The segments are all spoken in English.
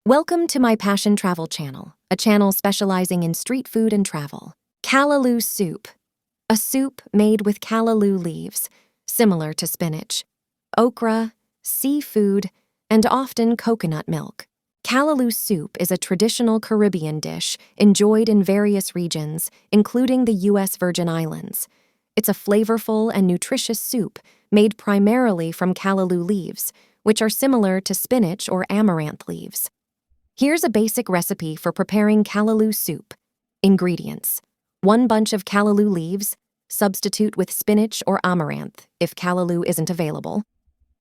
Welcome to my Passion Travel channel, a channel specializing in street food and travel. Callaloo Soup, a soup made with callaloo leaves, similar to spinach, okra, seafood, and often coconut milk. Callaloo soup is a traditional Caribbean dish enjoyed in various regions, including the U.S. Virgin Islands. It's a flavorful and nutritious soup made primarily from callaloo leaves, which are similar to spinach or amaranth leaves. Here's a basic recipe for preparing callaloo soup. Ingredients: 1 bunch of callaloo leaves, substitute with spinach or amaranth if callaloo isn't available.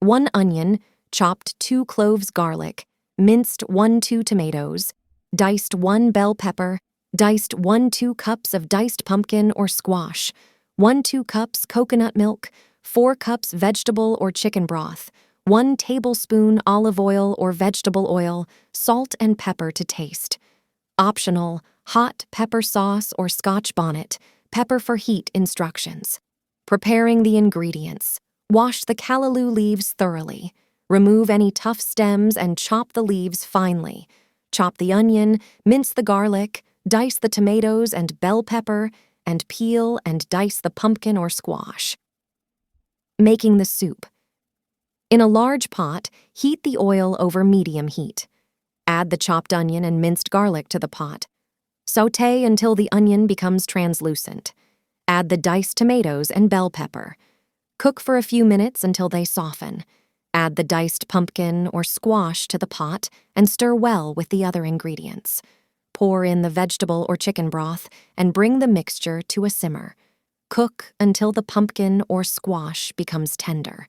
1 onion, chopped 2 cloves garlic, minced 1-2 tomatoes, diced 1 bell pepper, diced 1-2 cups of diced pumpkin or squash, 1-2 cups coconut milk, 4 cups vegetable or chicken broth, 1 tablespoon olive oil or vegetable oil, salt and pepper to taste. Optional: hot pepper sauce or Scotch bonnet, pepper for heat instructions. Preparing the ingredients: wash the callaloo leaves thoroughly. Remove any tough stems and chop the leaves finely. Chop the onion, mince the garlic, dice the tomatoes and bell pepper, and peel and dice the pumpkin or squash. Making the soup. In a large pot, heat the oil over medium heat. Add the chopped onion and minced garlic to the pot. Sauté until the onion becomes translucent. Add the diced tomatoes and bell pepper. Cook for a few minutes until they soften. Add the diced pumpkin or squash to the pot and stir well with the other ingredients. Pour in the vegetable or chicken broth and bring the mixture to a simmer. Cook until the pumpkin or squash becomes tender.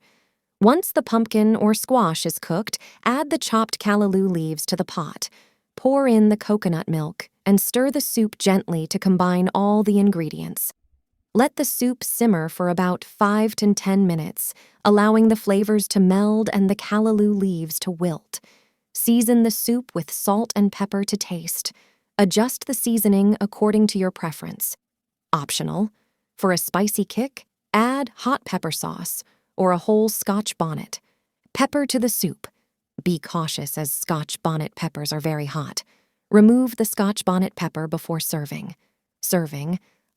Once the pumpkin or squash is cooked, add the chopped callaloo leaves to the pot. Pour in the coconut milk and stir the soup gently to combine all the ingredients. Let the soup simmer for about 5 to 10 minutes, allowing the flavors to meld and the callaloo leaves to wilt. Season the soup with salt and pepper to taste. Adjust the seasoning according to your preference. Optional: for a spicy kick, add hot pepper sauce or a whole Scotch bonnet. Pepper to the soup. Be cautious as Scotch bonnet peppers are very hot. Remove the Scotch bonnet pepper before serving.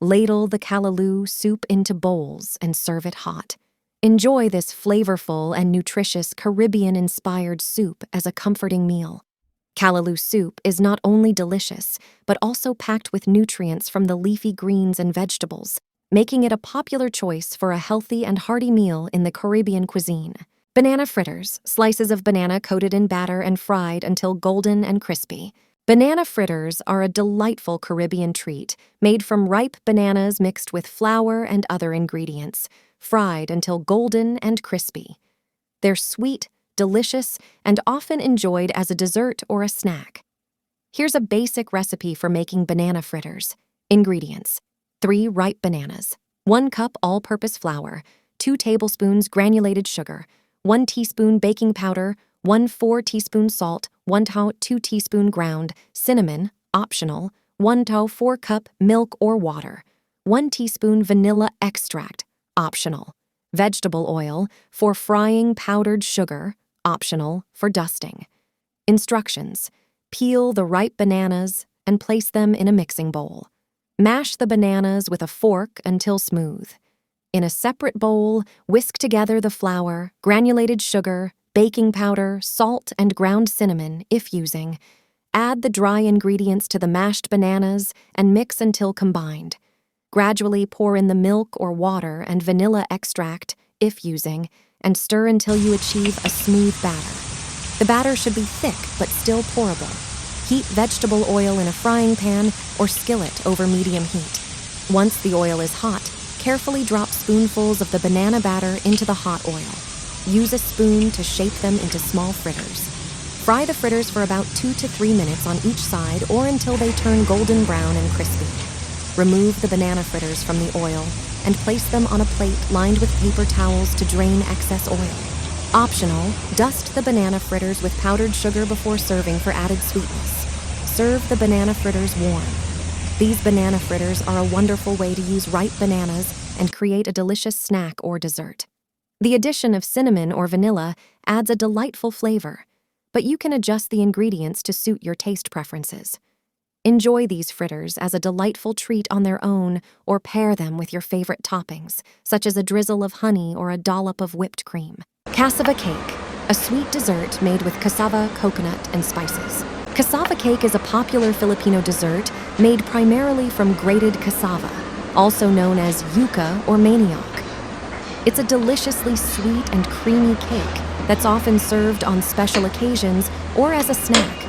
Ladle the callaloo soup into bowls and serve it hot. Enjoy this flavorful and nutritious Caribbean-inspired soup as a comforting meal. Callaloo soup is not only delicious, but also packed with nutrients from the leafy greens and vegetables, making it a popular choice for a healthy and hearty meal in the Caribbean cuisine. Banana fritters, slices of banana coated in batter and fried until golden and crispy. Banana fritters are a delightful Caribbean treat made from ripe bananas mixed with flour and other ingredients, fried until golden and crispy. They're sweet, delicious, and often enjoyed as a dessert or a snack. Here's a basic recipe for making banana fritters. Ingredients: 3 ripe bananas, 1 cup all-purpose flour, 2 tablespoons granulated sugar, 1 teaspoon baking powder, 1/4 teaspoon salt, 1/2 teaspoon ground cinnamon, optional, 1/4 cup milk or water, 1 teaspoon vanilla extract, optional, vegetable oil for frying powdered sugar, optional for dusting. Instructions: peel the ripe bananas and place them in a mixing bowl. Mash the bananas with a fork until smooth. In a separate bowl, whisk together the flour, granulated sugar, baking powder, salt, and ground cinnamon, if using. Add the dry ingredients to the mashed bananas and mix until combined. Gradually pour in the milk or water and vanilla extract, if using, and stir until you achieve a smooth batter. The batter should be thick but still pourable. Heat vegetable oil in a frying pan or skillet over medium heat. Once the oil is hot, carefully drop spoonfuls of the banana batter into the hot oil. Use a spoon to shape them into small fritters. Fry the fritters for about 2 to 3 minutes on each side or until they turn golden brown and crispy. Remove the banana fritters from the oil and place them on a plate lined with paper towels to drain excess oil. Optional: dust the banana fritters with powdered sugar before serving for added sweetness. Serve the banana fritters warm. These banana fritters are a wonderful way to use ripe bananas and create a delicious snack or dessert. The addition of cinnamon or vanilla adds a delightful flavor. but you can adjust the ingredients to suit your taste preferences. Enjoy these fritters as a delightful treat on their own, or pair them with your favorite toppings, such as a drizzle of honey or a dollop of whipped cream. Cassava Cake, a sweet dessert made with cassava, coconut, and spices. Cassava cake is a popular Filipino dessert made primarily from grated cassava, also known as yuca or manioc. It's a deliciously sweet and creamy cake that's often served on special occasions or as a snack.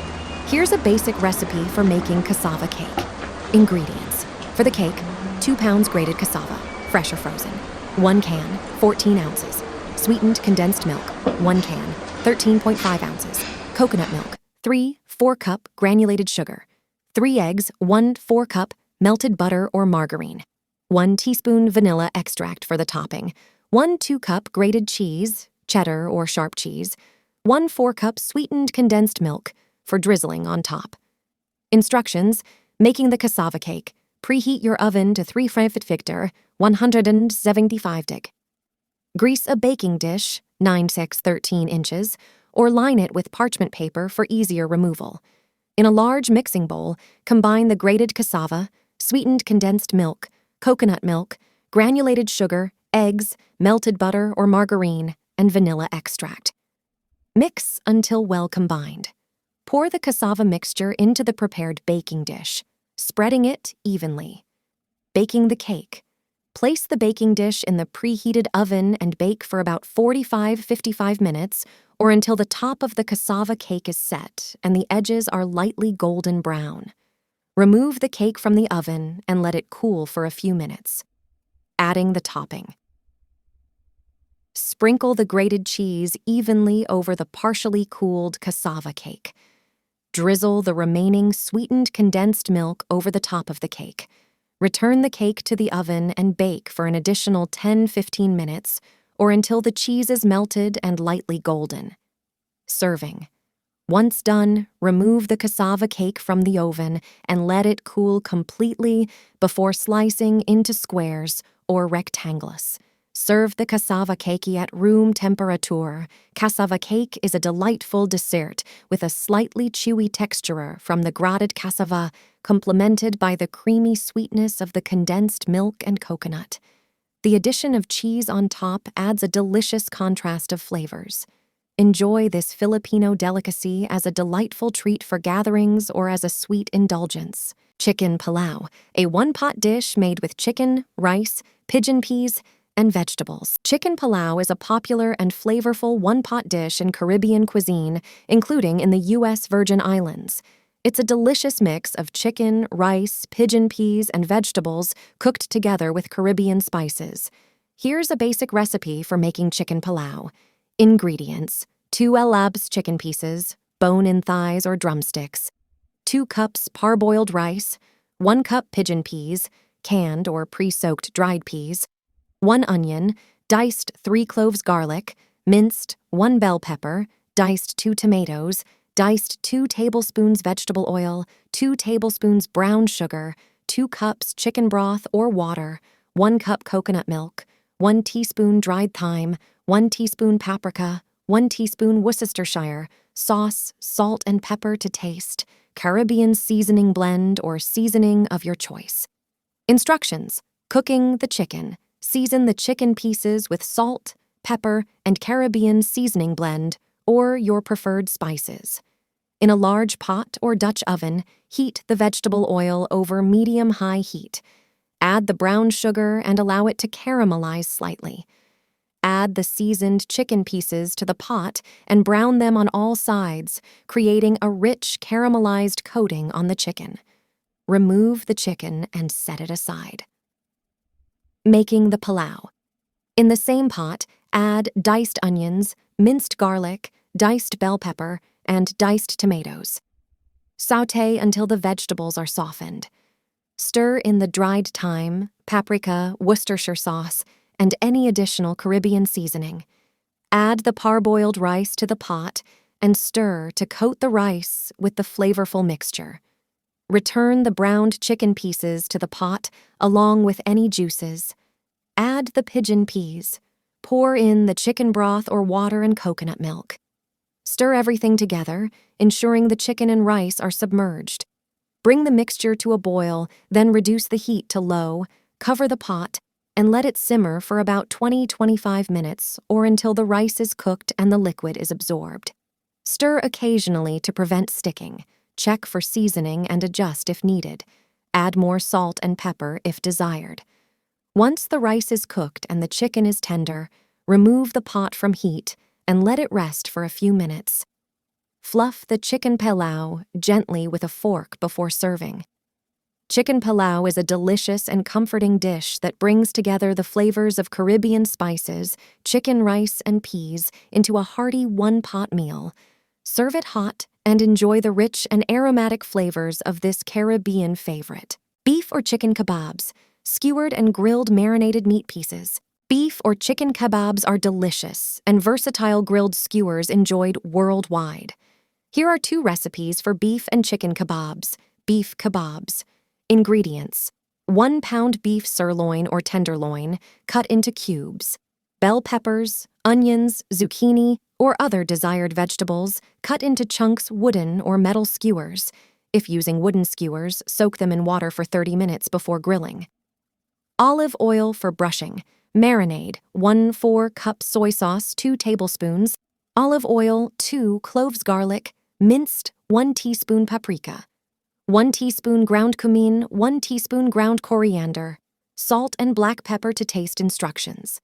Here's a basic recipe for making cassava cake. Ingredients. For the cake, 2 pounds grated cassava, fresh or frozen. 1 can, 14 ounces. Sweetened condensed milk, 1 can, 13.5 ounces. Coconut milk, 3/4 cup granulated sugar. 3 eggs, 1/4 cup melted butter or margarine. 1 teaspoon vanilla extract for the topping. 1/2 cup grated cheese, cheddar or sharp cheese. 1/4 cup sweetened condensed milk for drizzling on top. Instructions: making the cassava cake. Preheat your oven to 350 175°. Grease a baking dish, 9/6 inches, or line it with parchment paper for easier removal. In a large mixing bowl, combine the grated cassava, sweetened condensed milk, coconut milk, granulated sugar, eggs, melted butter or margarine, and vanilla extract. Mix until well combined. Pour the cassava mixture into the prepared baking dish, spreading it evenly. Baking the cake. Place the baking dish in the preheated oven and bake for about 45-55 minutes or until the top of the cassava cake is set and the edges are lightly golden brown. Remove the cake from the oven and let it cool for a few minutes. Adding the topping. Sprinkle the grated cheese evenly over the partially cooled cassava cake. Drizzle the remaining sweetened condensed milk over the top of the cake. Return the cake to the oven and bake for an additional 10-15 minutes or until the cheese is melted and lightly golden. Serving. Once done, remove the cassava cake from the oven and let it cool completely before slicing into squares or rectangles. Serve the cassava cake at room temperature. Cassava cake is a delightful dessert with a slightly chewy texture from the grated cassava, complemented by the creamy sweetness of the condensed milk and coconut. The addition of cheese on top adds a delicious contrast of flavors. Enjoy this Filipino delicacy as a delightful treat for gatherings or as a sweet indulgence. Chicken Pelau, a one-pot dish made with chicken, rice, pigeon peas, and vegetables. Chicken Pelau is a popular and flavorful one-pot dish in Caribbean cuisine, including in the U.S. Virgin Islands. It's a delicious mix of chicken, rice, pigeon peas, and vegetables cooked together with Caribbean spices. Here's a basic recipe for making chicken Pelau. Ingredients: 2 elabs chicken pieces, bone-in thighs or drumsticks, 2 cups parboiled rice, 1 cup pigeon peas, canned or pre-soaked dried peas, 1 onion, diced 3 cloves garlic, minced 1 bell pepper, diced 2 tomatoes, diced 2 tablespoons vegetable oil, 2 tablespoons brown sugar, 2 cups chicken broth or water, 1 cup coconut milk, 1 teaspoon dried thyme, 1 teaspoon paprika, 1 teaspoon Worcestershire, sauce, salt and pepper to taste, Caribbean seasoning blend or seasoning of your choice. Instructions: cooking the chicken. Season the chicken pieces with salt, pepper, and Caribbean seasoning blend, or your preferred spices. In a large pot or Dutch oven, heat the vegetable oil over medium-high heat. Add the brown sugar and allow it to caramelize slightly. Add the seasoned chicken pieces to the pot and brown them on all sides, creating a rich caramelized coating on the chicken. Remove the chicken and set it aside. Making the Pelau. In the same pot, add diced onions, minced garlic, diced bell pepper, and diced tomatoes. Sauté until the vegetables are softened. Stir in the dried thyme, paprika, Worcestershire sauce, and any additional Caribbean seasoning. Add the parboiled rice to the pot and stir to coat the rice with the flavorful mixture. Return the browned chicken pieces to the pot along with any juices. Add the pigeon peas. Pour in the chicken broth or water and coconut milk. Stir everything together, ensuring the chicken and rice are submerged. Bring the mixture to a boil, then reduce the heat to low, cover the pot, and let it simmer for about 20-25 minutes or until the rice is cooked and the liquid is absorbed. Stir occasionally to prevent sticking. Check for seasoning and adjust if needed. Add more salt and pepper if desired. Once the rice is cooked and the chicken is tender, remove the pot from heat and let it rest for a few minutes. Fluff the chicken Pelau gently with a fork before serving. Chicken Pelau is a delicious and comforting dish that brings together the flavors of Caribbean spices, chicken, rice, and peas into a hearty one-pot meal. Serve it hot and enjoy the rich and aromatic flavors of this Caribbean favorite. Beef or chicken kebabs, skewered and grilled marinated meat pieces. Beef or chicken kebabs are delicious and versatile grilled skewers enjoyed worldwide. Here are 2 recipes for beef and chicken kebabs. Beef kebabs. Ingredients: 1 pound beef sirloin or tenderloin, cut into cubes. Bell peppers, onions, zucchini, or other desired vegetables, cut into chunks wooden or metal skewers. If using wooden skewers, soak them in water for 30 minutes before grilling. Olive oil for brushing. Marinade: 1/4 cup soy sauce, 2 tablespoons. Olive oil, 2 cloves garlic. Minced 1 teaspoon paprika. 1 teaspoon ground cumin, 1 teaspoon ground coriander. Salt and black pepper to taste. Instructions.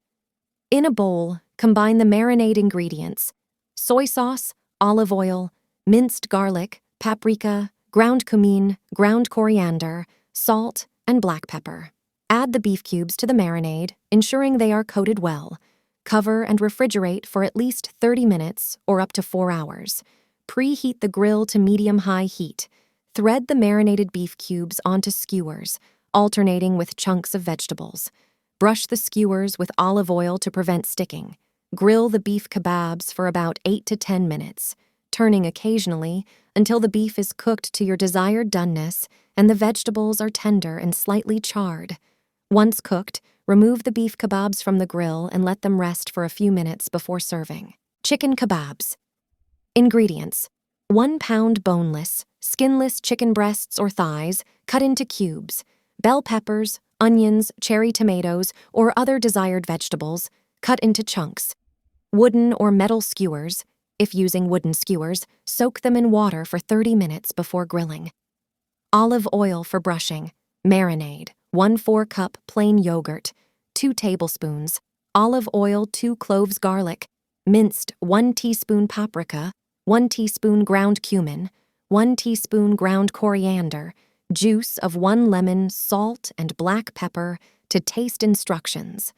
In a bowl, combine the marinade ingredients: soy sauce, olive oil, minced garlic, paprika, ground cumin, ground coriander, salt, and black pepper. Add the beef cubes to the marinade, ensuring they are coated well. Cover and refrigerate for at least 30 minutes or up to 4 hours. Preheat the grill to medium-high heat. Thread the marinated beef cubes onto skewers, alternating with chunks of vegetables. Brush the skewers with olive oil to prevent sticking. Grill the beef kebabs for about 8 to 10 minutes, turning occasionally until the beef is cooked to your desired doneness and the vegetables are tender and slightly charred. Once cooked, remove the beef kebabs from the grill and let them rest for a few minutes before serving. Chicken kebabs. Ingredients: 1 pound boneless, skinless chicken breasts or thighs, cut into cubes. Bell peppers, onions, cherry tomatoes, or other desired vegetables, cut into chunks. Wooden or metal skewers. If using wooden skewers, soak them in water for 30 minutes before grilling. Olive oil for brushing. Marinade: 1/4 cup plain yogurt, 2 tablespoons. Olive oil, 2 cloves garlic. Minced 1 teaspoon paprika, 1 teaspoon ground cumin, 1 teaspoon ground coriander, juice of 1 lemon, salt, and black pepper to taste. Instructions.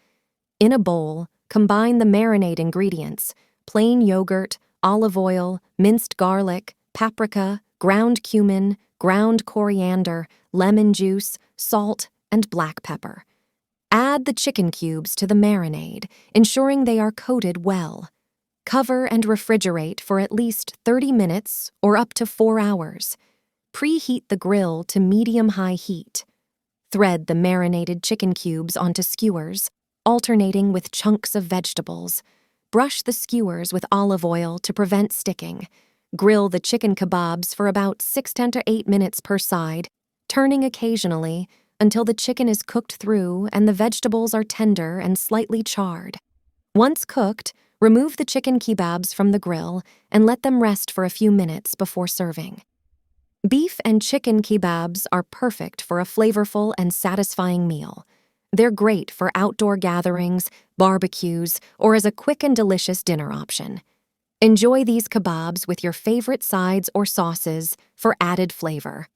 In a bowl, combine the marinade ingredients: plain yogurt, olive oil, minced garlic, paprika, ground cumin, ground coriander, lemon juice, salt, and black pepper. Add the chicken cubes to the marinade, ensuring they are coated well. Cover and refrigerate for at least 30 minutes or up to 4 hours. Preheat the grill to medium-high heat. Thread the marinated chicken cubes onto skewers, alternating with chunks of vegetables. Brush the skewers with olive oil to prevent sticking. Grill the chicken kebabs for about 6 to 8 minutes per side, turning occasionally until the chicken is cooked through and the vegetables are tender and slightly charred. Once cooked, remove the chicken kebabs from the grill and let them rest for a few minutes before serving. Beef and chicken kebabs are perfect for a flavorful and satisfying meal. They're great for outdoor gatherings, barbecues, or as a quick and delicious dinner option. Enjoy these kebabs with your favorite sides or sauces for added flavor.